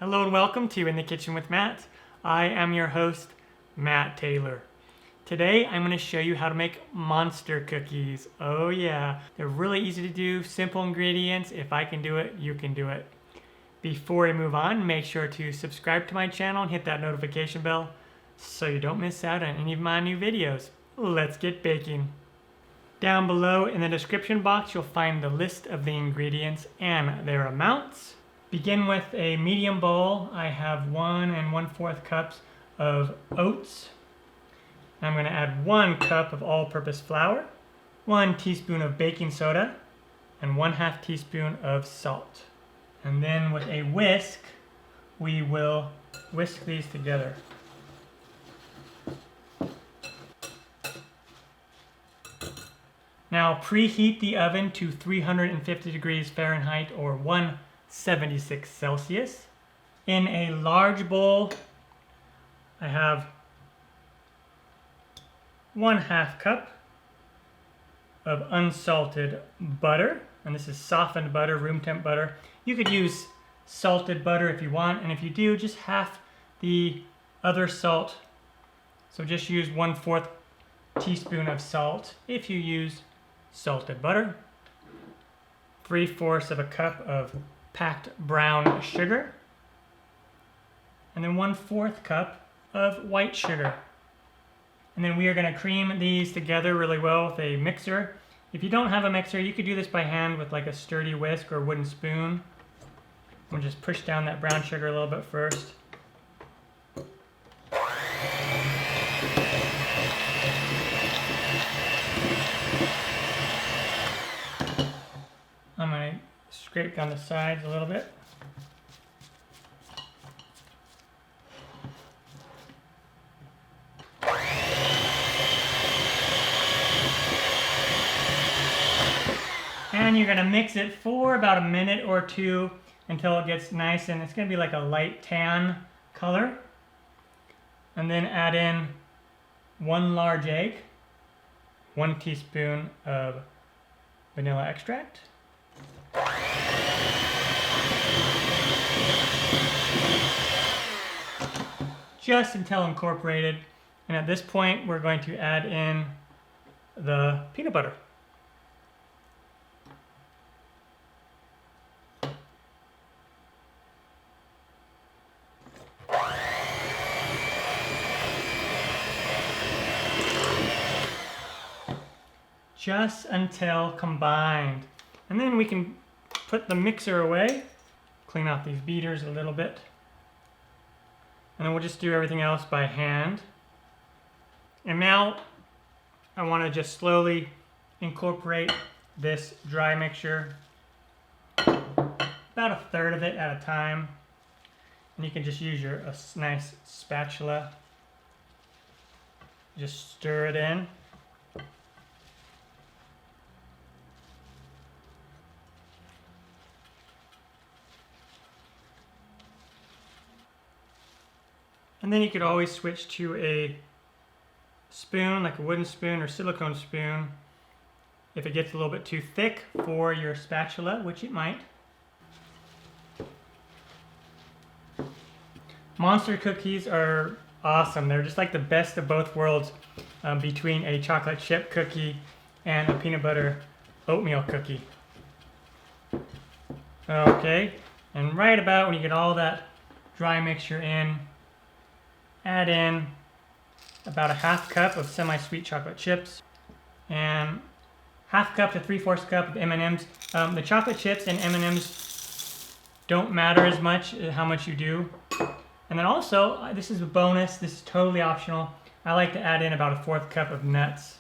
Hello and welcome to In the Kitchen with Matt. I am your host, Matt Taylor. Today I'm going to show you how to make monster cookies. Oh yeah, they're really easy to do, simple ingredients. If I can do it, you can do it. Before we move on, make sure to subscribe to my channel and hit that notification bell so you don't miss out on any of my new videos. Let's get baking. Down below in the description box, you'll find the list of the ingredients and their amounts. Begin with a medium bowl. I have 1 1/4 cups of oats. I'm going to add 1 cup of all-purpose flour, 1 teaspoon of baking soda, and 1/2 teaspoon of salt. And then with a whisk, we will whisk these together. Now preheat the oven to 350 degrees Fahrenheit or 176 Celsius. In a large bowl, I have 1/2 cup of unsalted butter, and this is softened butter, room temp butter. You could use salted butter if you want, and if you do, just half the other salt. So just use 1/4 teaspoon of salt if you use salted butter. 3/4 of a cup of packed brown sugar, and then 1/4 cup of white sugar. And then we are going to cream these together really well with a mixer. If you don't have a mixer, you could do this by hand with like a sturdy whisk or wooden spoon. We'll just push down that brown sugar a little bit first. I'm going to scrape down the sides a little bit. And you're going to mix it for about a minute or two until it gets nice, and it's going to be like a light tan color. And then add in 1 large egg, 1 teaspoon of vanilla extract, just until incorporated. And at this point, we're going to add in the peanut butter. Just until combined. And then we can put the mixer away, clean off these beaters a little bit, and then we'll just do everything else by hand. And now I want to just slowly incorporate this dry mixture, about 1/3 of it at a time. And you can just use your nice spatula, just stir it in. And then you could always switch to a spoon, like a wooden spoon or silicone spoon, if it gets a little bit too thick for your spatula, which it might. Monster cookies are awesome. They're just like the best of both worlds between a chocolate chip cookie and a peanut butter oatmeal cookie. Okay, and right about when you get all that dry mixture in, add in about a 1/2 cup of semi-sweet chocolate chips and 1/2 cup to 3/4 cup of M&Ms. The chocolate chips and M&Ms don't matter as much how much you do. And then also, this is a bonus, this is totally optional. I like to add in about a 1/4 cup of nuts.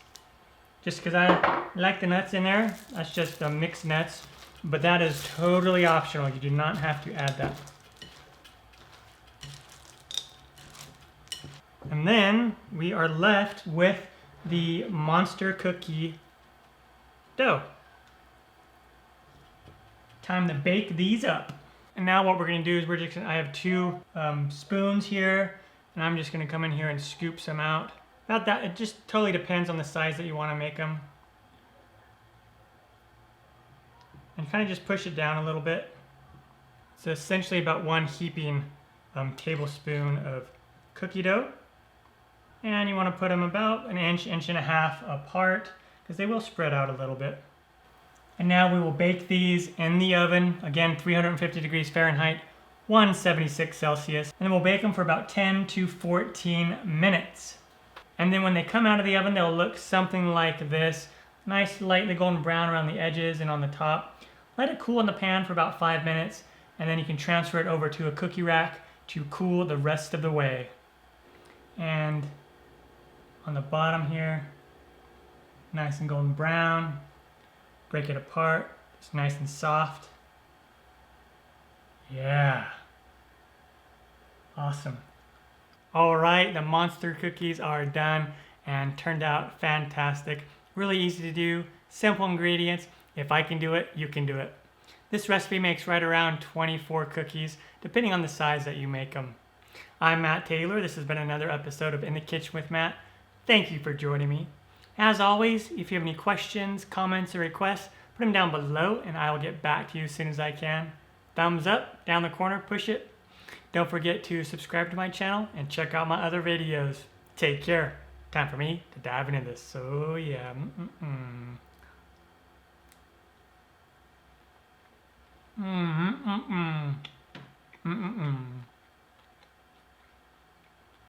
Just because I like the nuts in there. That's just mixed nuts, but that is totally optional. You do not have to add that. And then we are left with the monster cookie dough. Time to bake these up. And now what we're going to do is I have 2 spoons here, and I'm just going to come in here and scoop some out. About that, it just totally depends on the size that you want to make them. And kind of just push it down a little bit. So essentially about 1 heaping tablespoon of cookie dough. And you want to put them about an inch, inch and a half apart because they will spread out a little bit. And now we will bake these in the oven, again 350 degrees Fahrenheit, 176 Celsius, and then we'll bake them for about 10 to 14 minutes. And then when they come out of the oven, they'll look something like this. Nice lightly golden brown around the edges and on the top. Let it cool in the pan for about 5 minutes, and then you can transfer it over to a cookie rack to cool the rest of the way. And on the bottom here, nice and golden brown. Break it apart, it's nice and soft. Yeah. Awesome. All right, the monster cookies are done and turned out fantastic. Really easy to do, simple ingredients. If I can do it, you can do it. This recipe makes right around 24 cookies, depending on the size that you make them. I'm Matt Taylor. This has been another episode of In the Kitchen with Matt. Thank you for joining me. As always, if you have any questions, comments, or requests, put them down below and I will get back to you as soon as I can. Thumbs up, down the corner, push it. Don't forget to subscribe to my channel and check out my other videos. Take care. Time for me to dive into this. So yeah.